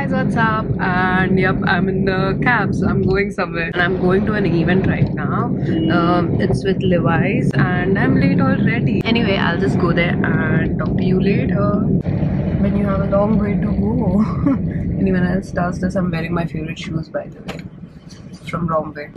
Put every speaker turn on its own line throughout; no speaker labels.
guys, what's up? And yep, I'm in the cab, so I'm going somewhere and I'm going to an event right now. It's with Levi's and I'm late already. Anyway, I'll just go there and talk to you later when you have a long way to go. Anyone else does this? I'm wearing my favorite shoes, by the way, from Bombay.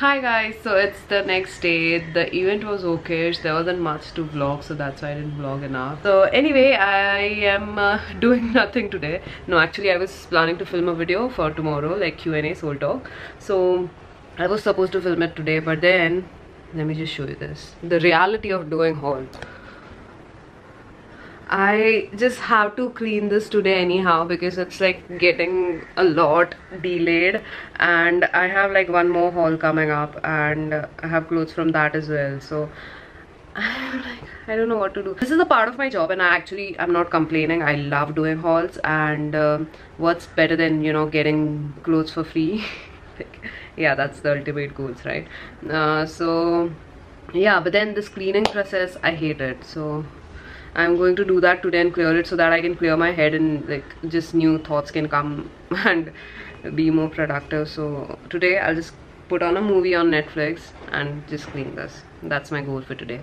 Hi guys, so it's the next day. The event was okay, there wasn't much to vlog, so that's why I didn't vlog enough. So anyway, I am doing nothing today. No, actually I was planning to film a video for tomorrow, like Q&A, soul talk. So I was supposed to film it today, but then let me just show you this, the reality of doing haul. I just have to clean this today anyhow because it's like getting a lot delayed, and I have like one more haul coming up and I have clothes from that as well. So I'm like, I don't know what to do. This is a part of my job and I'm not complaining. I love doing hauls, and what's better than, you know, getting clothes for free? Like, yeah, that's the ultimate goals, right? So yeah, but then this cleaning process, I hate it. So I'm going to do that today and clear it so that I can clear my head and like just new thoughts can come and be more productive. So today I'll just put on a movie on Netflix and just clean this. That's my goal for today.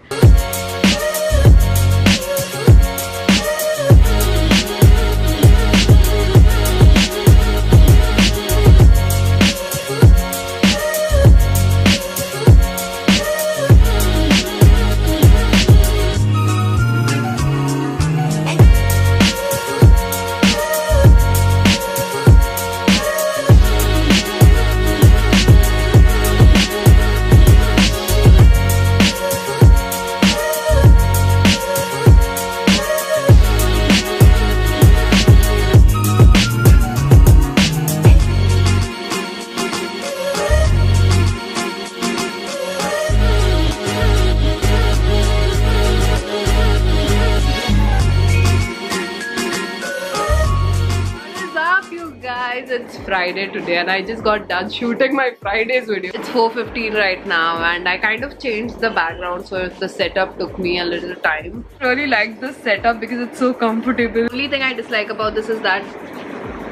It's Friday today and I just got done shooting my Friday's video. It's 4:15 right now and I kind of changed the background, so the setup took me a little time. I really like this setup because it's so comfortable. The only thing I dislike about this is that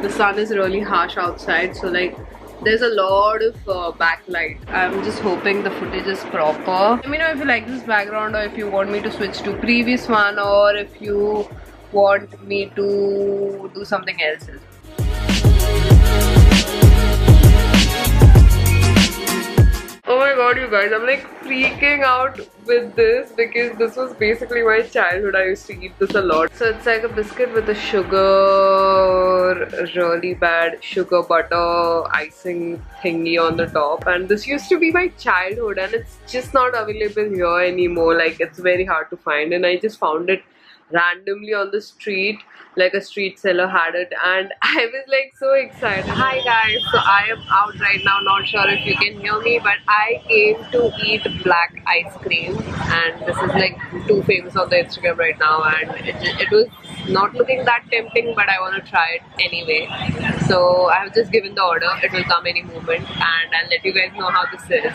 the sun is really harsh outside, so like there's a lot of backlight. I'm just hoping the footage is proper. Let me know if you like this background or if you want me to switch to previous one, or if you want me to do something else. Oh my god, you guys, I'm like freaking out with this because this was basically my childhood. I used to eat this a lot. So it's like a biscuit with a sugar, really bad sugar butter icing thingy on the top, and this used to be my childhood and it's just not available here anymore. Like, it's very hard to find, and I just found it randomly on the street. Like a street seller had it and I was like so excited. Hi guys, so I am out right now, not sure if you can hear me, but I came to eat black ice cream and this is like too famous on the Instagram right now, and it was not looking that tempting, but I want to try it anyway. So I have just given the order. It will come any moment and I'll let you guys know how this is.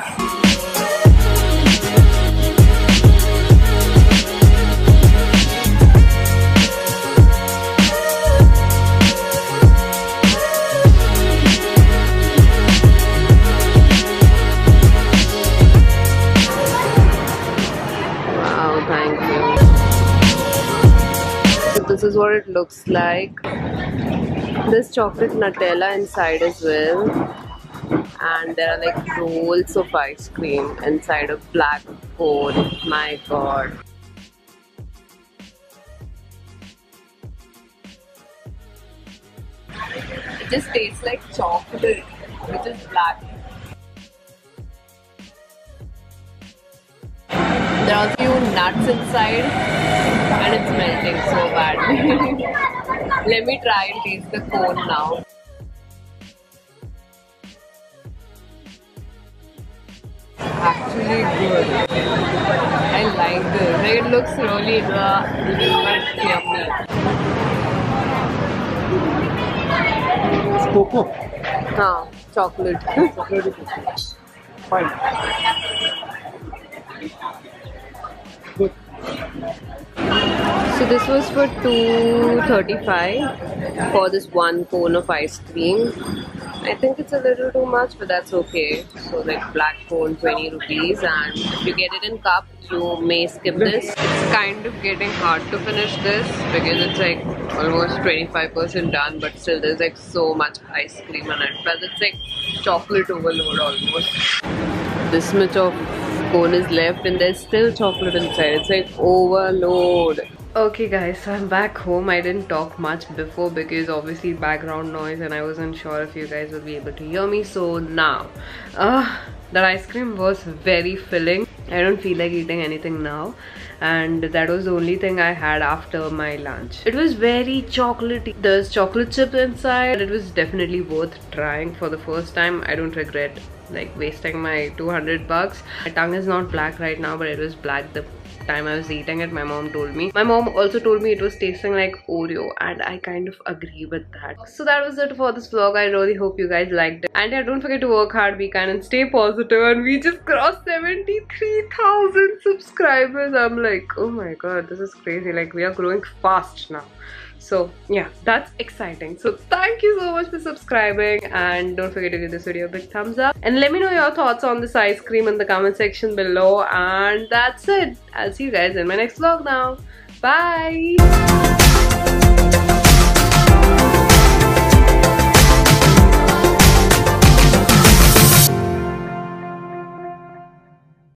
This is what it looks like. There's chocolate Nutella inside as well, and there are like rolls of ice cream inside a black cone. My god. It just tastes like chocolate, which is black. There are a few nuts inside and it's melting so bad. Let me try and taste the cone now. actually good. I like this. Like, it looks really yummy.
It's cocoa.
Chocolate.
Chocolate. Fine. Good.
So this was for $2.35 for this one cone of ice cream. I think it's a little too much, but that's okay. So like black cone 20 rupees, and if you get it in cup, you may skip this. It's kind of getting hard to finish this because it's like almost 25% done, but still there's like so much ice cream in it. Plus it's like chocolate overload almost. This much of cone is left and there's still chocolate inside. It's like overload. Okay guys, so I'm back home. I didn't talk much before because obviously background noise and I wasn't sure if you guys would be able to hear me. So now, that ice cream was very filling. I don't feel like eating anything now, and that was the only thing I had after my lunch. It was very chocolatey. There's chocolate chips inside. It was definitely worth trying for the first time. I don't regret like wasting my 200 bucks. My tongue is not black right now, but it was black the time I was eating it. My mom told me. My mom also told me it was tasting like Oreo, and I kind of agree with that. So that was it for this vlog. I really hope you guys liked it. And yeah, don't forget to work hard, be kind, and stay positive. And we just crossed 73,000 subscribers. I'm like, oh my god, this is crazy. Like, we are growing fast now. So yeah, that's exciting. So thank you so much for subscribing, and don't forget to give this video a big thumbs up, and let me know your thoughts on this ice cream in the comment section below. And that's it. I'll see you guys in my next vlog now. Bye.